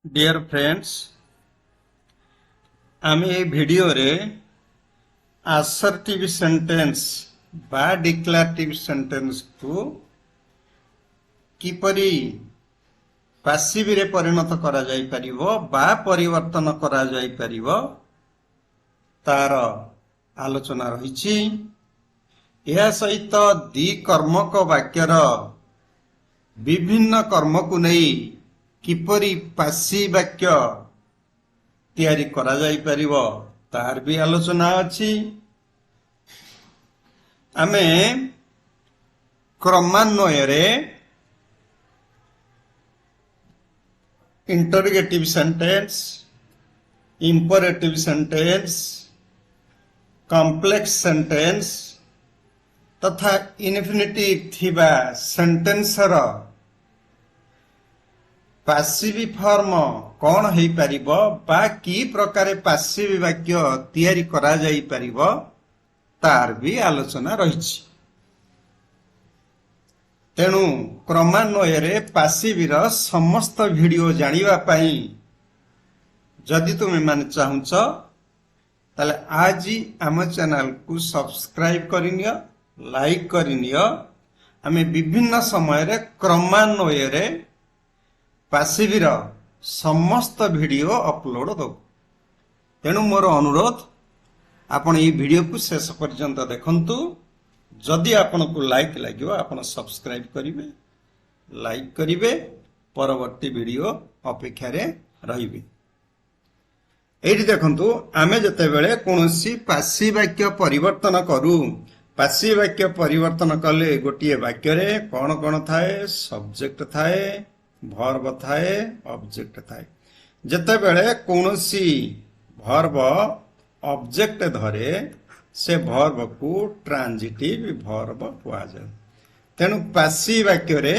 Dear friends आम ए video रे आसर्टिव sentence बा डिक्लेरेटिव सेंटेंस को किपरि पासिव रे परिणत करा जाई परिबो बा परिवर्तन करा जाई परिबो तार आलोचना रहिछि। यह सहित दि कर्मक वाक्यर विभिन्न कर्म को नहीं किपरि पासिव वाक्य तैयारी करा जाई परिबो तार भी आलोचना अछि। आमे क्रमान्वय रे interrogative sentence, imperative sentence, complex sentence तथा इन्फिनिटिव थिबा सेंटेंस रो पासिव फॉर्म कौन है परिबो बा की प्रकार पासिव वाक्य तैयारी करा जाई परिबो तार भी आलोचना रहिछि। तेणु क्रमान्वय रे पासिव रो समस्त वीडियो जानिबा पई जदि तुमे माने चाहुछ ताले आज ही आम चैनल को सब्सक्राइब करिनियो, लाइक करिनियो। आमे विभिन्न समय रे क्रमान्वय रे पासिव रो समस्त वीडियो अपलोड दो। तेणु मोर अनुरोध आपण ये वीडियो को शेष पर्यंत देखंतु। जदि आपण को लाइक लागियो आपण सब्सक्राइब करिवे, लाइक करिवे, परवर्ती वीडियो अपेक्षा रे रहिबे। एठी देखंतु आमे जते बेले कोनोसी पासिव वाक्य परिवर्तन करू, पासिव वाक्य परिवर्तन कले गोटिए वाक्य रे कोन कोन थाए, सब्जेक्ट थाए, वर्ब थाए, ऑब्जेक्ट थाए। जते बेले कोनोसी वर्ब ऑब्जेक्ट धरे से वर्ब को ट्रांजिटिव वर्ब कुआ जाय। तेनु पासिव वाक्य रे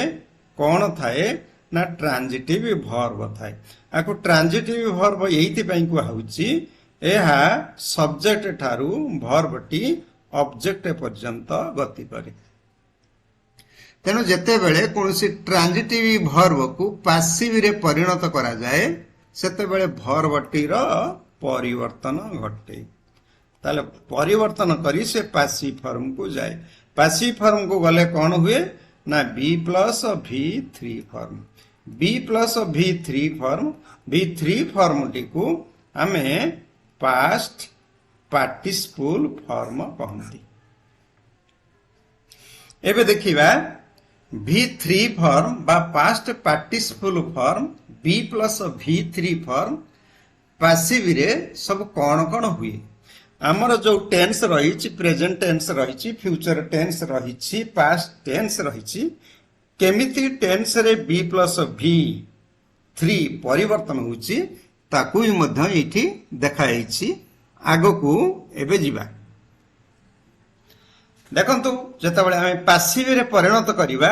कोन थाए ना ट्रांजिटिव वर्ब थाए। आको ट्रांजिटिव वर्ब एइति पई कुआ होउची एहा सब्जेक्ट ठारू वर्ब टी ऑब्जेक्ट पर्यंत गति करे। तेनु जेते बेले कोनोसी ट्रांजिटिव वर्ब को पासिव रे परिणत करा जाए सेते बेले वर्ब टी रो परिवर्तन घटे। ताले परिवर्तन करी से पासिव फॉर्म को जाए। पासिव फॉर्म को गले कौन हुए ना B plus V3 form. B plus V3 form, V3 form टी को हमें पास्ट पार्टिसिपल फॉर्म कहती। एबे देखिबा V3 फॉर्म बा past participle form B plus V3 form passive रे सब कौन कौन हुए। आमर जो टेंस रही, प्रेजेंट टेंस रही, फ्यूचर टेंस रही, पास्ट टेंस रही, केमिति टेंस रे बी प्लस V3 परिवर्तन होची ताकू ही मध्य एठी देखाइछि। आगो को एबे जिबा देखंतु जेतेबेले हम पासिव रे परिणत करिबा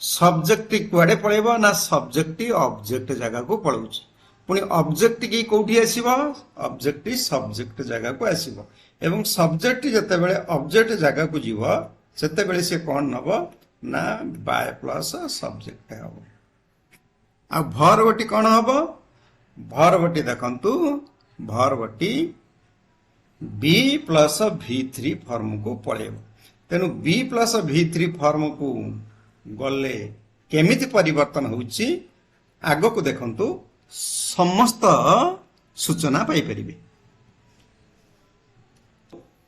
सब्जेक्ट कुआडे पळेबो ना सब्जेक्ट ऑब्जेक्ट जगह को पळौछि। पुनी ऑब्जेक्ट की कोठी आसीबो, ऑब्जेक्ट सब्जेक्ट जगह को आसीबो एवं सब्जेक्ट जेतेबेले ऑब्जेक्ट जगह को जीवो सेतेबेले से कोन नबो ना बाय प्लस सब्जेक्ट हबो। आ वर्ब टी कोन हबो, वर्ब टी देखंतु वर्ब टी बी प्लस V3 फॉर्म को पळेबो। तेनु बी प्लस V3 फॉर्म को गले केमिति परिवर्तन होउची आगो को देखंतु समस्त सूचना पाई परिबे।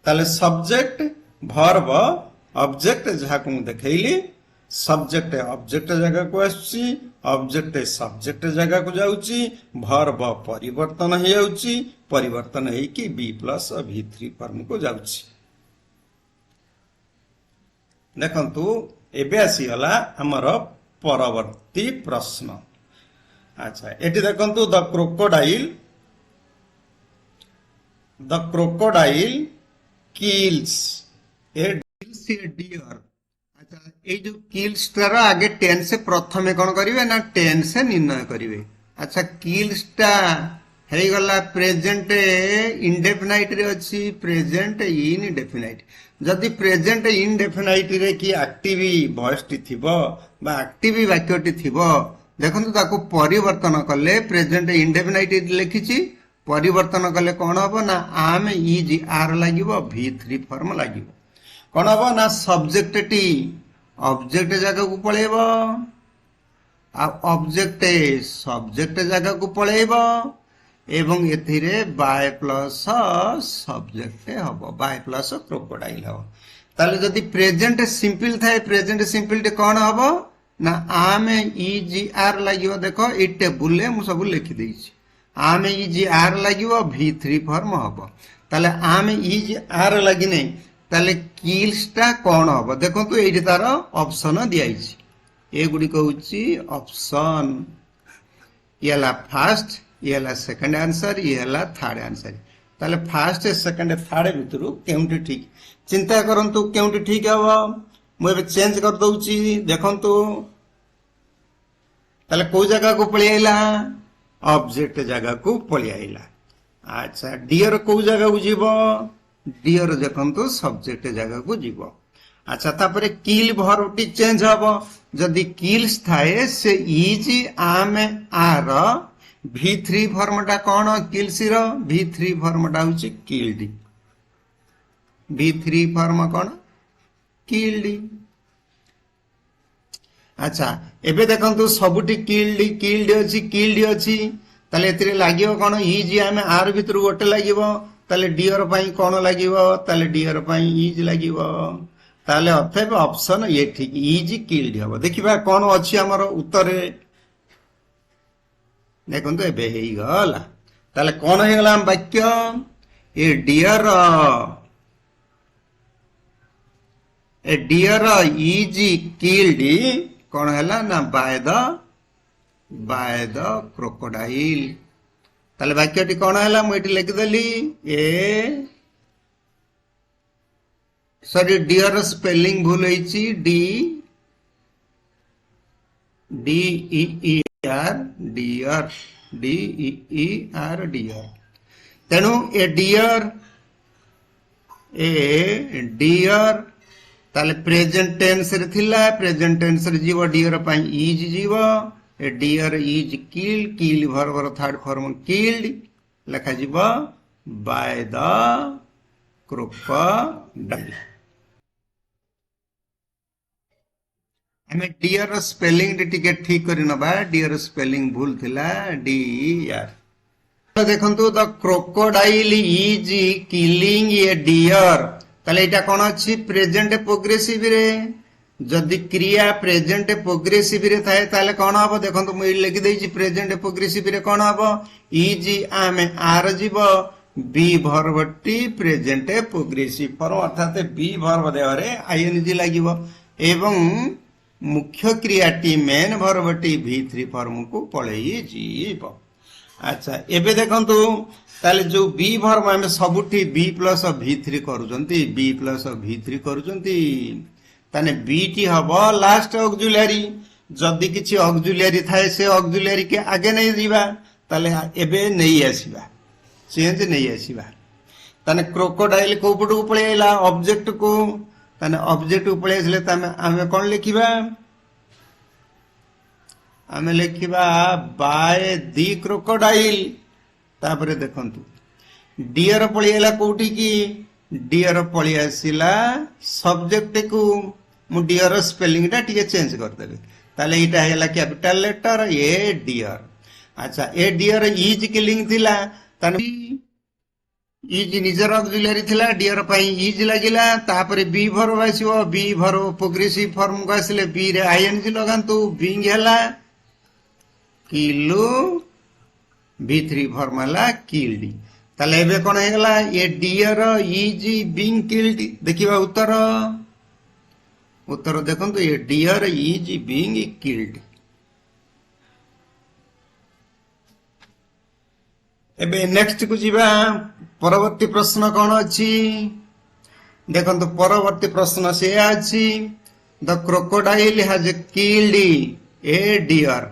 ताले सब्जेक्ट वर्ब ऑब्जेक्ट जहा को देखैली सब्जेक्ट ऑब्जेक्ट जगह को आसी, ऑब्जेक्ट सब्जेक्ट जगह को जाउची, वर्ब परिवर्तन हे जाउची, परिवर्तन हे कि बी प्लस V3 फॉर्म को जाउची। देखंतु एबे आसी गला हमर परवर्ती प्रश्न। अच्छा एटी देखंतु the crocodile kills a deer. अच्छा ए जो किल्स तार आगे टेंस से प्रथमे कोन करिवे ना टेंस से निर्णय करिवे। अच्छा किल्स टा हे गला प्रेजेंट इंडेफिनाइट रे अछि, प्रेजेंट इनडेफिनाइट। जदि प्रेजेंट इनडेफिनाइट रे कि एक्टिव वॉइस टी थिबो बा एक्टिव वाक्य टी थिबो देखंतु ताको परिवर्तन कले प्रेजेंट इंडेफिनाइट लिखिछि परिवर्तन कले कोन हबो ना आम इज आर लागिवो v3 फॉर्म लागिवो कोन हबो ना सब्जेक्ट टी ऑब्जेक्ट जगह को पळेबो आ ऑब्जेक्ट सब्जेक्ट जगह को पळेबो एवं एथिरे बाय प्लस सब्जेक्ट हबो बाय प्लस क्रोकोडाइल हबो ताले जदि प्रेजेंट सिंपल थाए प्रेजेंट सिंपल कोन हबो ना आम इज आर लागिवो देखो ए टेबुल ले मु सब लिखि देइछि आम इज आर लागिवो v3 फॉर्म हबो ताले आम इज आर लागिने ताले किल्सटा कोन हबो देखो तो एठी तार ऑप्शन दियाइछि ए गुडी कहउछि ऑप्शन येला फर्स्ट येला सेकंड आंसर येला थर्ड आंसर ताले फर्स्ट सेकंड थर्ड भितरु केउंटी ठीक चिंता करंतु केउंटी ठीक हबो मु एबे चेंज कर दउछि देखंतु ताले को जगह को पळि आइला ऑब्जेक्ट जगह को पळि आइला अच्छा डियर को जगह को जीवो डियर देखंतु सब्जेक्ट जगह को जीवो अच्छा तापरे किल वर्ब टी चेंज हबो जदी किल्स थाए से is am are v3 फॉर्मटा cone kills row v3 फॉर्मटा होछि किल्ड v3 फॉर्म कोन किल्ड अच्छा एबे देखंतु सबुटी किल्ड अछि ताले एतरे लागियो कोन इज आम आर भितर गोटे लागियो ताले डियर पई कोन लागियो ताले डियर पई इज लागियो ताले अर्थात ऑप्शन ये ठीक इज किल्ड हबो देखिबा कोन अछि हमर उत्तर देखंतु एबे हेई गला ताले कोन हे गला वाक्य ए डियर इज किल्ड कोन हला ना बाय द क्रोकोडाइल ताले वाक्यटी कोन हला मु एटी लिखि देली ए सॉरी डियर स्पेलिंग भूल होईची D E R deer D E R deer तेनु ए डियर ताले प्रेजेंट टेंस रे थिला प्रेजेंट टेंस रे जीवो डियर पई इज जीवो a deer is kill verb रो थर्ड फॉर्म किल्ड लिखा जीवो बाय द क्रोकोडाइल हमें डियर स्पेलिंग टिके ठीक करि नबा डियर स्पेलिंग भूल थिला डी आर तो देखंतु the crocodile is killing a deer ताले एटा कोन अछि प्रेजेंट प्रोग्रेसिव रे जदि क्रिया प्रेजेंट प्रोग्रेसिव रे थाए ताले कोन हबो देखंतु मु लिखि देछि प्रेजेंट प्रोग्रेसिव रे कोन हबो इज आम आर जीवो बी वर्ब टी प्रेजेंट प्रोग्रेसिव फॉर्म अर्थात बी वर्ब देवरे आईएनजी लागिवो एवं मुख्य क्रियाटी मेन वर्बटी v3 फॉर्म को पळेई जीवो अच्छा एबे देखंतु ताले जो बी वर्ब हम सबुठी b plus v3 करूजंती b plus v3 करूजंती ताने b टी हबो लास्ट ऑक्सिलरी जदी किछि ऑक्सिलरी थाए से ऑक्सिलरी के आगे नहीं जीवा ताले एबे नहीं आसीबा चेंज नहीं आसीबा ताने क्रोकोडाइल को पटू पळे आइला ऑब्जेक्ट को ताने ऑब्जेक्ट उपळे आसले तामे आमे कोन लिखिबा आमे लिखिबा बाय दी क्रोकोडाइल तापरे देखंतु डियर पळे आला कोठी की डियर पळे आसिला सब्जेक्ट को मु डियर स्पेलिंग टा टिके चेंज कर देबे ताले इटा हैला कैपिटल लेटर ए डियर अच्छा ए डियर इज किलिंग थिला ताने इज निजर ऑक्सिलरी थिला डियर पई इज लागिला तापरे बी वर्ब आसीबो बी वर्ब प्रोग्रेसिव फॉर्म को आसिले बी रे आईएनजी लगांतु बीइंग हैला किलु v3 फॉर्म हैला किल्ड ताले एबे कोन हेगला a deer is being killed देखिबा उत्तर देखंतु a deer is being killed एबे नेक्स्ट को जीवा परवर्ती प्रश्न कौन अच्छी देखो परवर्ती प्रश्न से अच्छी the crocodile has killed a deer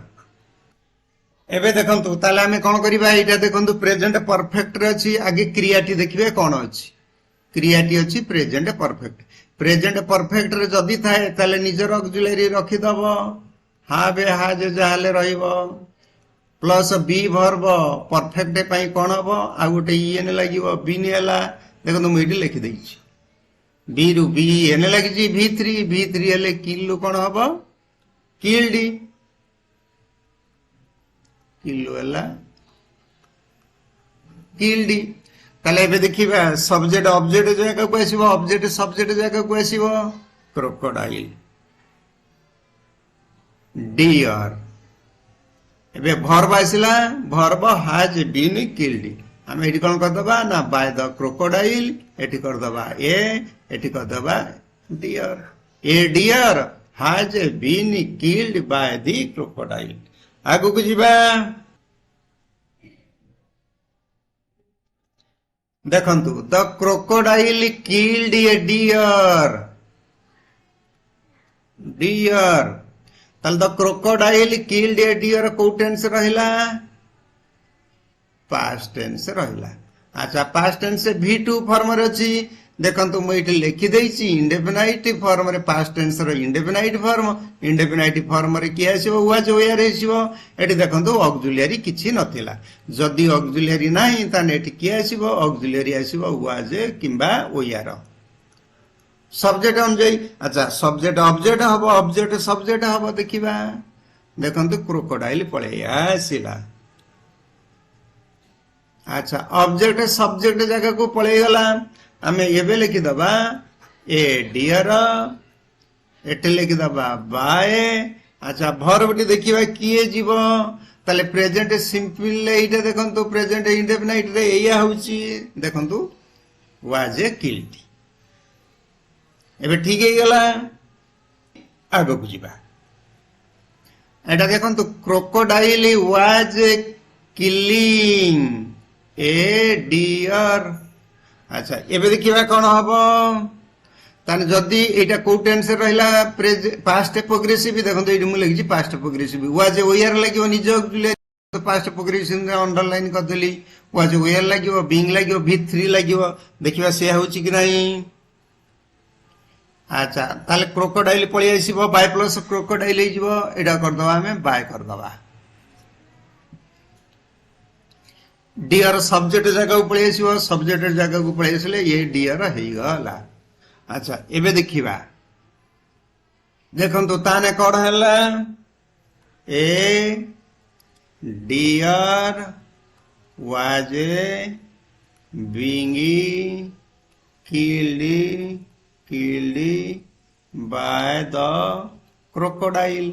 एबे देखंतु ताले हमें कौन करिबा एटा देखंतु प्रेजेंट परफेक्ट रे अछि आगे क्रियाटी देखिबे कौन अछि क्रियाटी अछि प्रेजेंट परफेक्ट रे जदी थाए ताले निजर ऑक्सिलरी रखि दबो हाव हाज जहाले रहिबो प्लस बी भर्ब परफेक्ट पाई कौन हम आ गोटे ईएन लगे बीन है देखो मुझे लिखि देछि बी रु बी एन लगी V3 हेले किल कौन हम किल्ड किलु है किल्ड ताले एबे देखिबा सब्जेक्ट ऑब्जेक्ट जगह को आसीबो ऑब्जेक्ट सब्जेक्ट जगह को आसीबो क्रोकोडाइल डियर एबे भर्ब आसिला भर्ब हाज बीन किल्ड हम एठी कोन करदबा ना बाय द क्रोकोडाइल एठी करदबा एठी करदबा deer a deer has been killed by the crocodile आगु को जिबा देखंतु the crocodile killed a deer deer ताल the crocodile killed a deer को टेंस रहिला पास्ट टेंस रहिला अच्छा पास्ट टेंस से V2 फॉर्म रे अछि देखंतु मु इटे लिखि देछि इंडेफिनाइट फॉर्म रे पास्ट टेंस रो इंडेफिनाइट फॉर्म रे की आसीबो वाज वेयर आसीबो एठी देखंतु ऑक्सिलियरी किछि नथिला जदी ऑक्सिलियरी नाही ताने एठी की आसीबो ऑक्सिलियरी आसीबो वाज किंबा वेयर सब्जेक्ट अनुଯାयी अच्छा सब्जेक्ट ऑब्जेक्ट हबो ऑब्जेक्ट सब्जेक्ट हबो देखिबा देखंतु क्रोकोडाइल पळे आसीला अच्छा ऑब्जेक्ट सब्जेक्ट जगह को पळे गला हमें एबे लिखि दबा ए डियर एटे लिखि दबा बाय अच्छा भर्ब देखिबा किए जीवो ताले प्रेजेंट सिंपल एटा देखंतु प्रेजेंट इंडेफिनाइट रे एया होउची देखंतु वाज किल्ड एबे ठीक है गला आगो को जीवा एटा देखंतु crocodile was killing a deer अच्छा एबे देखिबा कोन हबो ताने जदी एटा को टेंस रहिला पास्ट प्रोग्रेसिव देखंतु एडी मु लिखि पास्ट प्रोग्रेसिव वाज वेयर लागियो निज तो पास्ट प्रोग्रेसिव रे अंडरलाइन कर देली वाज वेयर लागियो बीइंग लागियो V3 लागियो देखिबा से होची कि नाही अच्छा ताले क्रोकोडाइल पळी आसीबो बाय प्लस क्रोकोडाइल हे जीवो एडा कर दबा हमें बाय कर दबा डियर सब्जेक्ट जगह को पळी आसीबो सब्जेक्ट जगह को पळी आसले ये डियर हेई गला अच्छा एबे देखिबा देखंतु ताने कोड हला a deer was being killed by the crocodile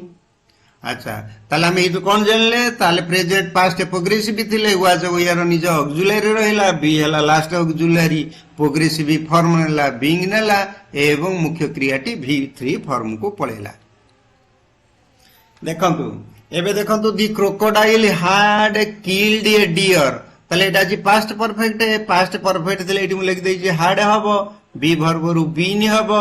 अच्छा ताले हम इतो कोन जानले ताले प्रेजेंट पास्ट प्रोग्रेसिव थिले वाज वेयर निज ऑक्सिलरी रहिला बी हला लास्ट ऑक्सिलरी प्रोग्रेसिव फॉर्म हला बीइंग नला एवं मुख्य क्रियाटी V3 फॉर्म को पळेला देखंतु एबे देखंतु the crocodile had killed a deer ताले एटा जी पास्ट परफेक्ट थिले एटी मु लिख देई जे हैड हबो बी भर्ब रु बीन हबो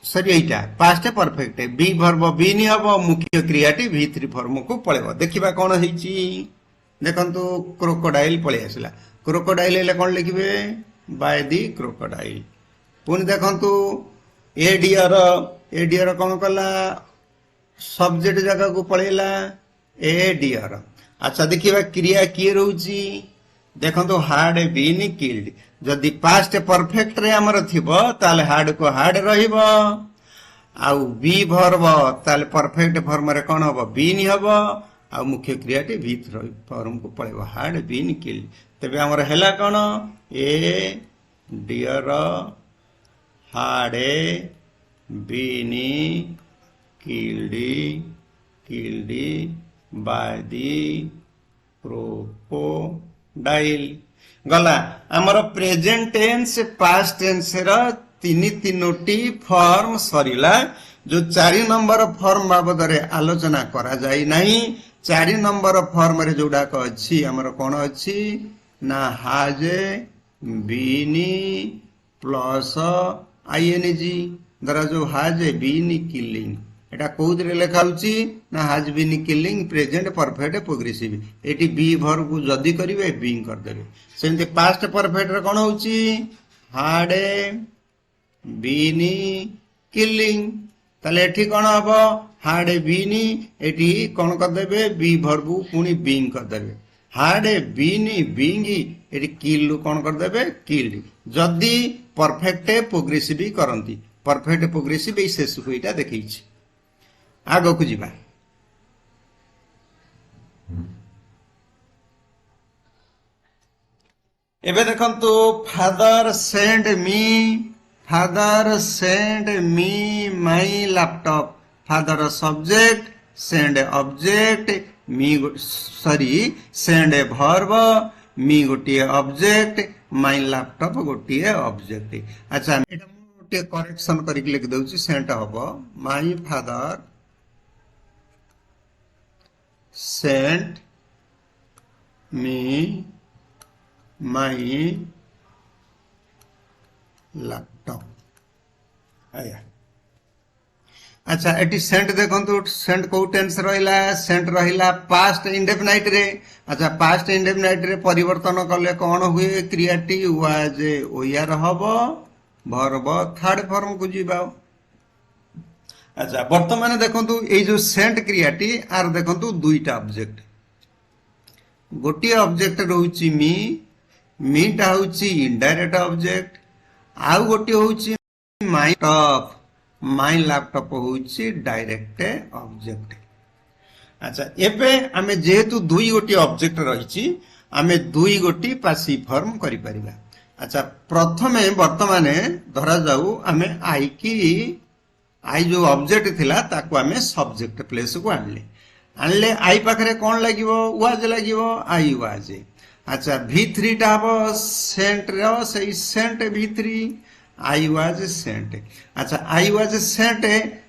सरी एटा past perfect be verb been हबो मुख्य क्रियाटी V3 फॉर्म को पळेबो देखिबा कोन हेची देखंतु क्रोकोडाइल पळे आसला क्रोकोडाइल ले कोन लिखिबे बाय दी क्रोकोडाइल पुनी देखंतु ए डियर कोन कला सब्जेक्ट जगह को पळेला ए डियर अच्छा देखिबा क्रिया की रहउची देखंतु हार्ड बीन किल्ड जदि पास्ट परफेक्ट रे हमर थिबो ताले हार्ड को हार्ड रहिबो आउ बी भर्ब ताले परफेक्ट फॉर्म रे कोन हबो बीन हबो आ मुख्य क्रियाटी V3 फॉर्म को पळेबो हार्ड बीन किल्ड तबे हमर हैला कोन a deer had been killed by the crocodile गला हमर प्रेजेंट टेंस पास्ट टेंस रा तीनोटी फॉर्म सरीला जो 4 नंबर फॉर्म बाबद रे आलोचना करा जाई नाही 4 नंबर फॉर्म रे जोडा को अछि हमर कोन अछि ना हाज बीन प्लस आईएनजी दरा जो हाज बीन किलिंग एटा कोउदरे लेखा होची ना has been killing present perfect progressive एटी बी भर्ब को जदी करिवे बीइंग कर देबे सेंते पास्ट परफेक्ट रे कोन होची हैड बीन किलिंग ताले एठी कौन हबो हाड ए बीनी एठी कौन कर देबे बी भरबू पुनी बीइंग कर देबे हाड ए बीनी बीइंग एठी किल कौन कर देबे किल्ड जदी परफेक्ट प्रोग्रेसिव करंती परफेक्ट प्रोग्रेसिव ए शेष को एटा देखैछि आगो को जिबा एबे देखंतु father send me my laptop father subject send object me sorry send a verb me गोटे ऑब्जेक्ट माई लैपटॉप गोटे ऑब्जेक्ट अच्छा एटा मु गोटे करेक्शन करिक लिख दउची सेंड हबो my father send me my laptop आया अच्छा एटी सेंट देखंतु सेंट को टेंस रहिला सेंट रहिला पास्ट इंडेफिनाइट रे अच्छा पास्ट इंडेफिनाइट रे परिवर्तन कले कोन हुए क्रियाटी वाज ओयार हबो वर्ब थर्ड फॉर्म को जीवाओ अच्छा वर्तमान देखंतु ए जो सेंट क्रियाटी आर देखंतु दुईटा ऑब्जेक्ट गोटे ऑब्जेक्ट रहउची मीटा होची इनडायरेक्ट ऑब्जेक्ट आउ गोटे होची माई लैपटॉप होची डायरेक्ट ऑब्जेक्ट अच्छा एबे आमे जेहेतु दुई गोटी ऑब्जेक्ट रहिची आमे दुई गोटी पासिव फॉर्म करि परिबा अच्छा प्रथमे वर्तमाने धरा जाऊ आमे आई जो ऑब्जेक्ट थिला ताको आमे सब्जेक्ट प्लेस को आनले आई पाखरे कोन लागिवो वाज लागिवो आई वाज अच्छा V3 टा हबो सेंट रो सही Saint V3 I was sent अच्छा आई वाज सेंट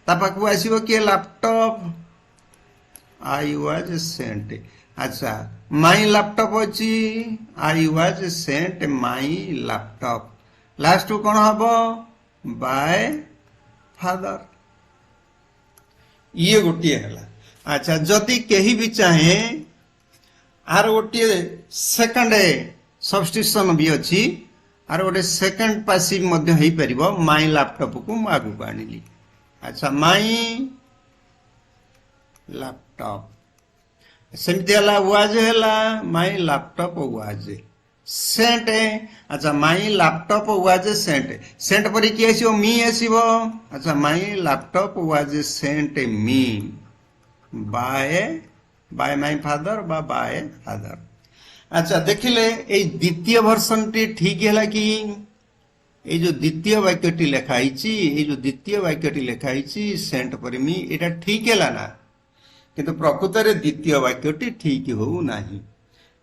ता पाखु आसीबो के लैपटॉप आई वाज सेंट अच्छा माई लैपटॉप अछि I was sent my laptop last कोन हबो बाय फादर ये गोटी हला अच्छा जदी केही भी चाहे आर गोटे सेकंड सब्स्टिट्यूशन भी अच्छी आर गोटे सेकंड पैसिव मध्य हेई परिबो माई लैपटॉप को आगु को आनिली अच्छा माई लैपटॉप सेमती हला वाज हला माई लैपटॉप वाज सेंट अच्छा my laptop was sent sent पर की आसीबो मी आसीबो अच्छा my laptop was sent me by my father by father अच्छा देखिले ए द्वितीय वर्षन टी ठीक है कि ए जो द्वितीय वाक्यटी लेखाई ए जो द्वितीय वाक्यटी लेखाई सेंट पर मी एटा ठीक है ना किंतु प्रकृत रे द्वितीय वाक्यटी ठीक हो नाही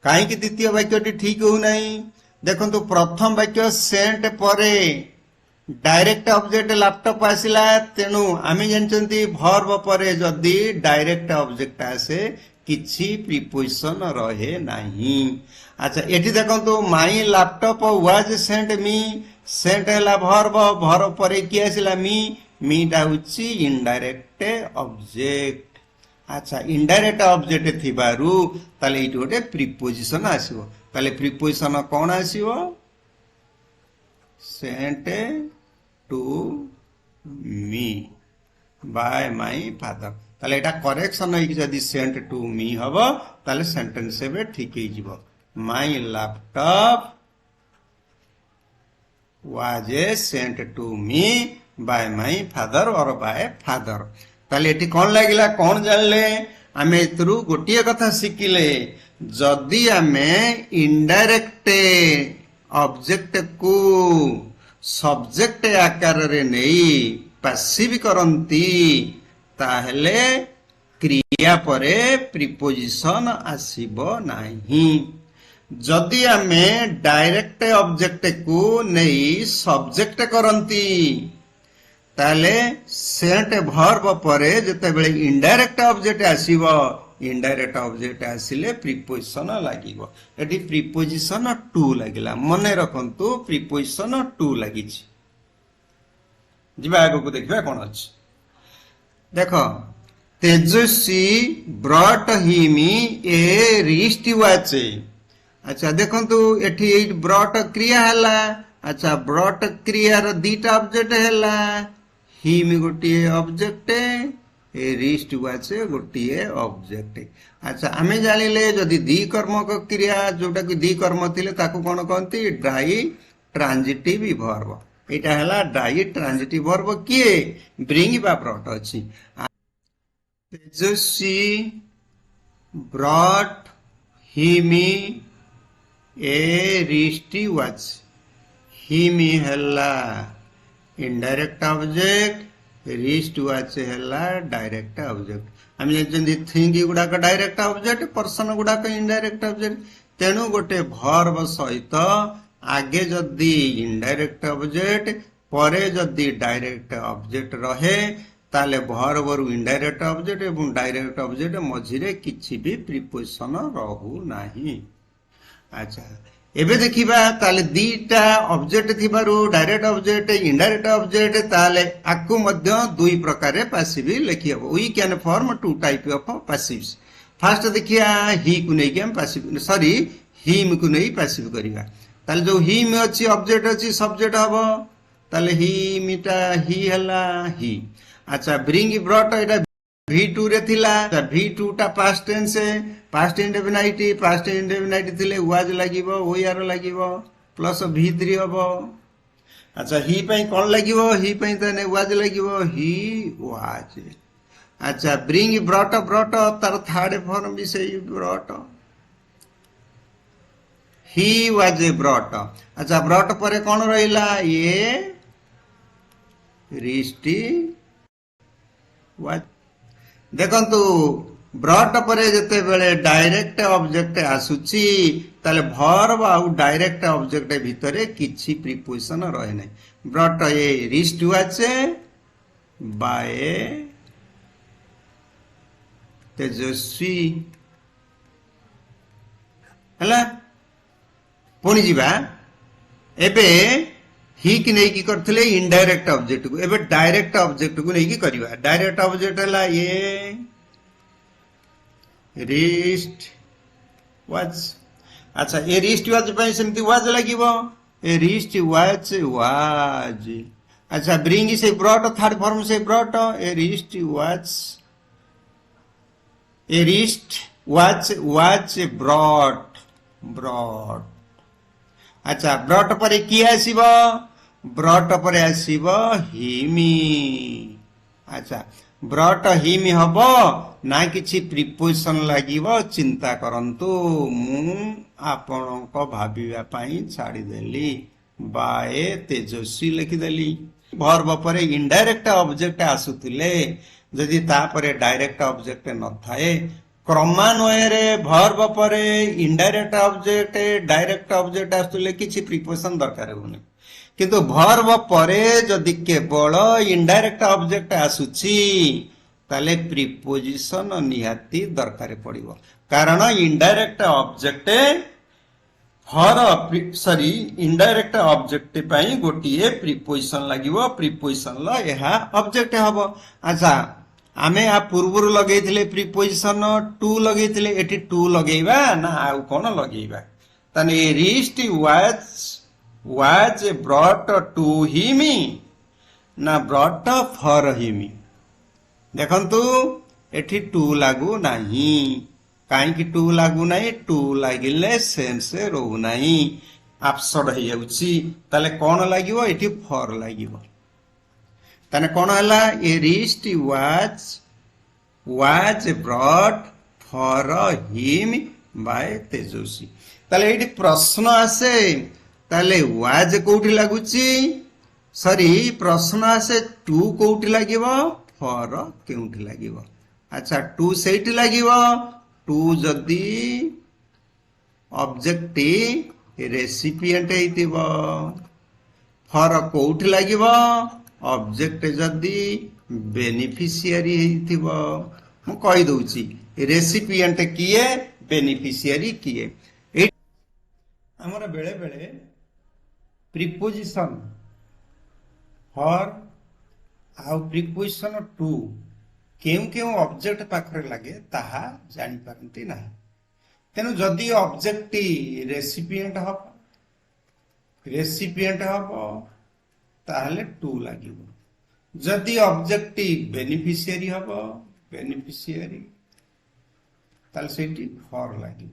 काहे कि द्वितीय वाक्यटी ठीक हो नाही देखंतु प्रथम वाक्य सेंट परे डायरेक्ट ऑब्जेक्ट लैपटॉप आसिला तेनु आमे जानचंती वर्ब परे जदी डायरेक्ट ऑब्जेक्ट आसे किछि प्रीपोजिशन रहे नाही अच्छा एठी देखंतु my laptop was sent me sent हला वर्ब परे की आसिला मी टा हुची इनडायरेक्ट ऑब्जेक्ट अच्छा इनडायरेक्ट ऑब्जेक्ट थिबारु ताले इटो गोटे प्रीपोजिशन आसीबो ताले प्रीपोजिशन कोन आसीबो sent to me by my father ताले एटा करेक्शन है कि जदी सेंट टू मी हबो ताले सेंटेंस एबे ठीक हे जिवो my laptop was sent to me by my father or by father ताले एटी कोन लागिला कोन जानले आमे एतरु गोटिए कथा सिकिले जदी आमे इनडायरेक्ट ऑब्जेक्ट को सब्जेक्ट आकार रे नहीं पैसिव करंती ताहले क्रिया परे प्रीपोजिशन आसीबो नाही जदी आमे डायरेक्ट ऑब्जेक्ट को नहीं सब्जेक्ट करंती ताले सेंट वर्ब परे जते बेले इनडायरेक्ट ऑब्जेक्ट आसीबो इनडायरेक्ट ऑब्जेक्ट आसिले प्रीपोजिशन लागिबो एटी प्रीपोजिशन टू लागिला मने रखंतु प्रीपोजिशन टू लागिछि जिबा आगो को देखबा कोन अछि देखो Tejaswi brought him a wrist watch अच्छा देखंतु एठी ब्रॉट क्रिया हला अच्छा ब्रॉट क्रिया रो दीटा ऑब्जेक्ट हला हिम गोटे ऑब्जेक्ट रिस्ट वाच गोटे ऑब्जेक्ट। अच्छा आमे जानिले जदि द्विकर्मक क्रिया जोटा कि द्विकर्म थिले ताकू कोन कहंती डाई ट्रांजिटिव वर्ब। एटा हला डाई ट्रांजिटिव वर्ब किए ब्रिंग बा ब्रॉट अछि। Tejaswi brought him a wrist watch. Him हला इनडायरेक्ट ऑब्जेक्ट, रिस्ट वाच हला डायरेक्ट ऑब्जेक्ट। आम जानते थिंग गुड़ाक डायरेक्ट ऑब्जेक्ट, पर्सन गुड़ाक इनडायरेक्ट ऑब्जेक्ट। तेणु गोटे भर्ब सहित आगे जदि इनडायरेक्ट ऑब्जेक्ट परे जदि डायरेक्ट ऑब्जेक्ट रहे ताले भर्ब रु इनडायरेक्ट ऑब्जेक्ट एवं डायरेक्ट ऑब्जेक्ट मझिरे किछि भी प्रीपोजिशन रहू नाही। अच्छा एबे देखिबा ताले दीटा ऑब्जेक्ट थिबारु डायरेक्ट ऑब्जेक्ट इनडायरेक्ट ऑब्जेक्ट ताले आकु मध्य दुई प्रकार पैसिव लिखि हबो। We can form two type of passives. First देखिया ही को नै के हम पैसिव सॉरी हिम को नै पैसिव करिवा। ताले जो हिम अछि ऑब्जेक्ट अछि सब्जेक्ट हबो ताले हिमिटा ही हला ही। अच्छा ब्रिंग ब्रॉट एटा V2 रे थिला V2 टा पास्ट टेंस पास्ट इंडेफिनाइट थिले वाज लागिवो ओआर लागिवो प्लस V3 हबो। अच्छा ही पई कोन लागिवो ही पई तने वाज लागिवो ही वाज। अच्छा ब्रिंग ब्रॉट ब्रॉट तार थर्ड फॉर्म भी सही ब्रॉट ही वाज ब्रॉट। अच्छा ब्रॉट परे कोन रहिला ये रिस्ट वाज। देखंतु ब्रॉट परे जते बेले डायरेक्ट ऑब्जेक्ट आसुची ताले भर्ब आउ डायरेक्ट ऑब्जेक्ट भितरे किछि प्रीपोजिशन रहे नै। Brought a wrist watch by Tejaswi हला। पुणी जीवा एबे ही कि नहीं की करथिले इनडायरेक्ट ऑब्जेक्ट को एबे डायरेक्ट ऑब्जेक्ट को नहीं की करबा। डायरेक्ट ऑब्जेक्ट हला ये रिस्ट वाच। अच्छा ए रिस्ट वाच पई सेमती वाज लागिवो ए रिस्ट वाच वाज। अच्छा ब्रिंग से ब्रॉट थर्ड फॉर्म से brought a wrist watch a wrist watch watch brought brought. अच्छा ब्रॉट पर किए आसीबो ब्रॉट पर आसीबो हिमी। अच्छा ब्रॉट हिमी हबो ना किछि प्रीपोजिशन लागिवो चिंता करंतु मु आपनको भाबिबा पई छाडी देली बाय तेजस्वी लिखि देली। भर्ब पर इनडायरेक्ट ऑब्जेक्ट आसुतिले जदि ता पर डायरेक्ट ऑब्जेक्ट न थाए क्रमान्वय भर्ब पर इनडायरेक्ट ऑब्जेक्ट डायरेक्ट ऑब्जेक्ट आसुले किछि प्रीपोजिशन दरकार होनी। किंतु भर्ब परे जदि केवल इनडायरेक्ट ऑब्जेक्ट आसुची ताले प्रीपोजिशन निहाती दरकार पड़िबो। कारण indirect object sorry indirect object पई गोटिए प्रीपोजिशन लागिवो प्रीपोजिशन ल एहा ऑब्जेक्ट हबो। अच्छा आमे आ पूर्व लगे प्रीपोजिशन टू लगे एटी टू लगेबा ना आउ कोन लगेबा तने wrist watch was brought to हिमी ना ब्रॉट फॉर हिमी। देखंतु एठी टू लागू नाही काई कि टू लागू नाही टू लागिले सेंस रहू नाही एब्सर्ड हो जाउची ताले कोन लागिवो एठी फॉर लागिवो। तने कोन हला a wrist watch brought for him by Tejaswi. ताले एठी प्रश्न आसे ताले वाज कोठी लागुची सॉरी प्रश्न आसे टू कोठी लागिवो फॉर केउठी लागिवो। अच्छा टू सेठी लागिवो टू जदी ऑब्जेक्ट रेसिपिएंट हेतिबो फॉर कोठी लागिवो ऑब्जेक्ट जदी बेनिफिशियरी हेतिबो। मु कहि दउची रेसिपिएंट किए बेनिफिशियरी किए। हमर बेले बेले प्रीपोजिशन फॉर आउ प्रीपोजिशन टू केउ केउ ऑब्जेक्ट पाखरे लागे ताहा जानि पारंती ना। तेनु जदि ऑब्जेक्ट रेसिपिएंट हबो ताहले टू लागिवो जदि ऑब्जेक्ट बेनिफिशियरी हम बेनिफिशियरी ताले सेठी फॉर लगे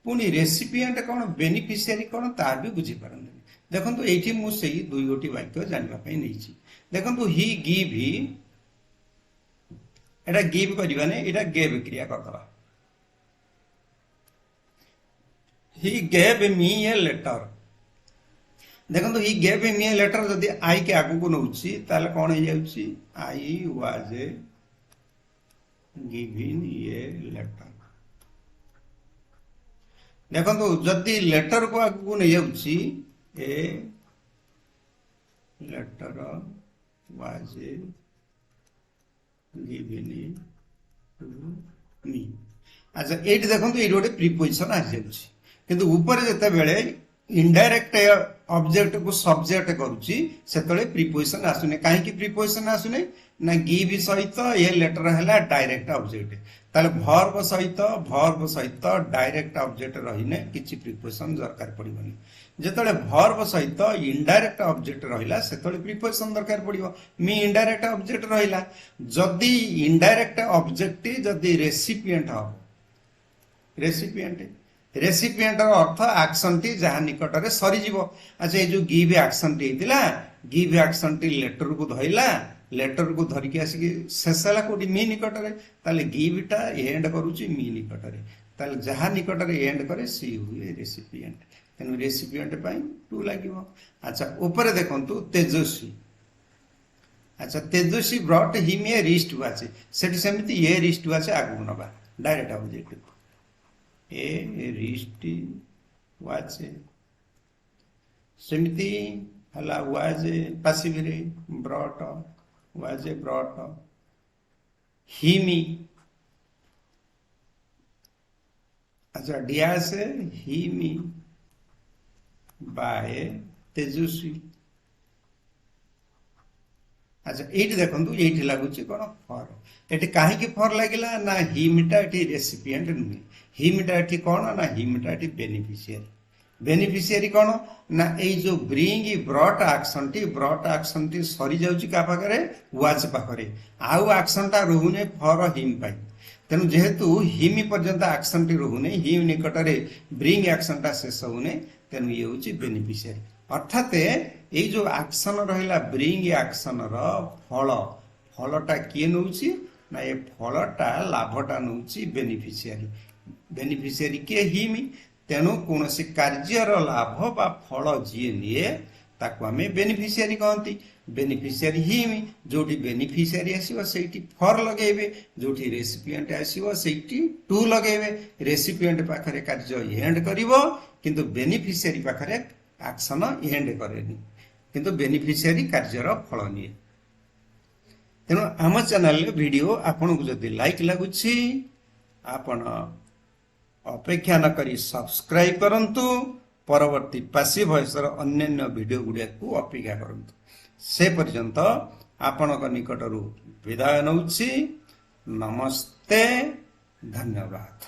पुणी रेसिपिएंट कौन बेनिफिशियरी कौन ता भी बुझी पारन देखो ये मुझे दुई गोटी वाक्य जानवाई नहीं देखो ही गिव एटा गिव करवाने एटा गेव क्रिया करदवा he gave me A letter देखो he gave me a letter जदि आई के आगु को नौची ताले कौन हो जाउची I was given a letter देखो जदि लेटर को आगु को नहीं जाउची a letter was given to me अच्छा ये देखो ये गोटे प्रिपोजिशन आ जाउची किंतु ऊपर जिते बेले इनडायरेक्ट ऑब्जेक्ट को सब्जेक्ट करुच्ची से प्रिपोजिशन आसुने कहीं प्रिपोजिशन आसुने ना गिव सहित ये लेटर है डायरेक्ट ऑब्जेक्ट ताले वर्ब सहित डायरेक्ट ऑब्जेक्ट रहीने किछि प्रिपोजिशन दरकार पड़िबनी जेतले वर्ब सहित इनडायरेक्ट ऑब्जेक्ट रहिला सेतले प्रिपोजिशन दरकार पड़िबो मी इनडायरेक्ट ऑब्जेक्ट रहिला जदी इनडायरेक्ट ऑब्जेक्ट जदी रेसिपिएंट हो रेसिपिएंट अर्थ एक्शन टी जहाँ निकट में सरीज अच्छा ये जो गिव एक्शन टी गिव एक्शन टी लेटर को धरला लेटर को धरिकी आसिक शेष है कौटी मी निकट में गिवटा एंड करुच्ची मी निकट में जहाँ निकट में एंड करे सी हुए रेसिपिएंट तेणु रेसिपिएंट टू लगे अच्छा ऊपर देखु तेजस्वी अच्छा Tejaswi brought him a wrist watch सेमती ये रिस्ट वाच आगू नवा डायरेक्ट ऑब्जेक्ट को ए रिस्ट वाच सेमती हला वाज पासिव रे ब्रॉट वाज ब्रॉट हिमी अच्छा डियास हिमी बाय तेजस्वी अच्छा ये देखो ये लगुच कौन फर ये कहीं फर लगे ना हिमटा ये रेसिपिएंट नुहे हिमटा ये कौन ना हिमटा ये बेनिफिशियरी कौन ना ये जो ब्रिंग ब्रॉट एक्शन टी सरी जाखे वाच पाखे आउ एक्शन टा रोने फर हिम पाई तेणु जेहेतु हिम पर्यंत एक्शन टी रोने हिम निकट में ब्रिंग एक्शन टा शेष होने तेणु ये हूँ बेनिफिशियरी अर्थात ये जो एक्शन रहा ब्रिंग एक्शन फल फलटा किए नौ ना ये फलटा लाभटा नौ बेनिफिशियरी किए हिम तेणु कौन कार्यर लाभ बा फल जी निए ताको आम बेनिफिशियरी कहती बेनिफिशियरी हिम जो बेनिफिशियरी आसो से फर लगे जो रेसिपिएंट आसो से टू लगे रेसिपिएंट पाखे कार्य एंड कर किंतु बेनिफिशियरी पाखे एक्शन एंड करेनि किंतु बेनिफिशियरी कार्यर फल निए तेणु आम चैनल वीडियो आपन को जदि लाइक लगुच आपण अपेक्षा न करी सब्सक्राइब करंतु परवर्ती पासिव वॉइसर अन्य वीडियो गुड़िया को अपेक्षा करंतु से पर्यंत आपनक निकटरू विदाय नौछि नमस्ते धन्यवाद।